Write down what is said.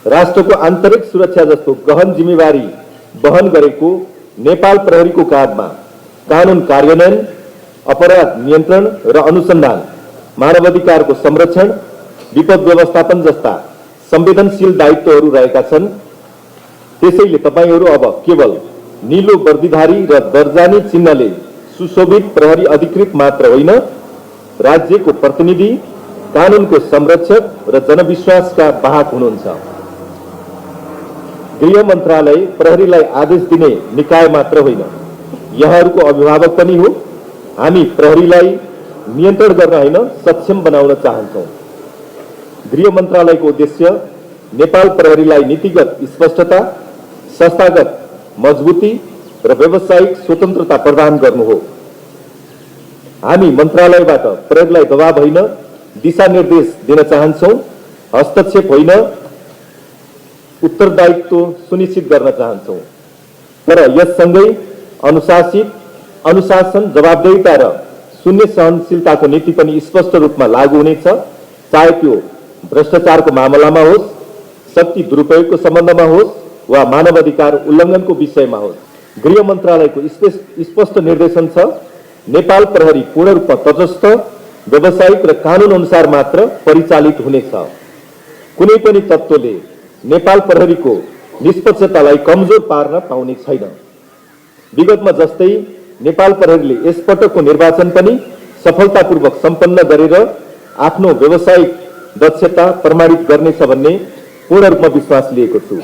राष्ट्रको आन्तरिक सुरक्षा जस्तो गहन जिम्मेवारी वहन गरेको नेपाल प्रहरीको काँधमा कानुन कार्यान्वयन, अपराध नियन्त्रण र अनुसन्धान, मानवाधिकारको संरक्षण, विपद व्यवस्थापन जस्ता संवेदनशील दायित्वहरू रहेका छन्। त्यसैले तपाईहरू अब केवल नीलो वर्दीधारी र दर्जानी चिन्हले सुशोभित प्रहरी अधिकृत मात्र होइन, राज्यको प्रतिनिधि, कानुनको संरक्षक र जनविश्वासका वाहक हुनुहुन्छ। गृह मन्त्रालय प्रहरीलाई आदेश दिने निकाय मात्र होइन, यहाँहरूको अभिभावक पनि हो। हामी प्रहरीलाई नियन्त्रण गर्न होइन, सक्षम बनाउन चाहन्छौँ। गृह मन्त्रालयको उद्देश्य नेपाल प्रहरीलाई नीतिगत स्पष्टता, संस्थागत मजबुती र व्यावसायिक स्वतन्त्रता प्रदान गर्नु हो। हामी मन्त्रालयबाट प्रहरीलाई दबाव होइन, दिशानिर्देश दिन चाहन्छौँ, हस्तक्षेप होइन, उत्तरदायित्व सुनिश्चित गर्न चाहन्छौँ। तर यससँगै अनुशासन, जवाबदेहिता र शून्य सहनशीलताको नीति पनि स्पष्ट रूपमा लागू हुनेछ, चाहे त्यो भ्रष्टाचारको मामलामा होस्, शक्ति दुरुपयोगको सम्बन्धमा होस् वा मानवाधिकार उल्लङ्घनको विषयमा होस्। गृह मन्त्रालयको स्पष्ट निर्देशन छ, नेपाल प्रहरी पूर्ण रूपमा तटस्थ, व्यावसायिक र कानुन अनुसार मात्र परिचालित हुनेछ। कुनै पनि तत्त्वले नेपाल प्रहरीको निष्पक्षतालाई कमजोर पार्न पाउने छैन। विगतमा जस्तै नेपाल प्रहरीले यसपटकको निर्वाचन पनि सफलतापूर्वक सम्पन्न गरेर आफ्नो व्यावसायिक दक्षता प्रमाणित गर्नेछ भन्ने पूर्ण रूपमा विश्वास लिएको छु।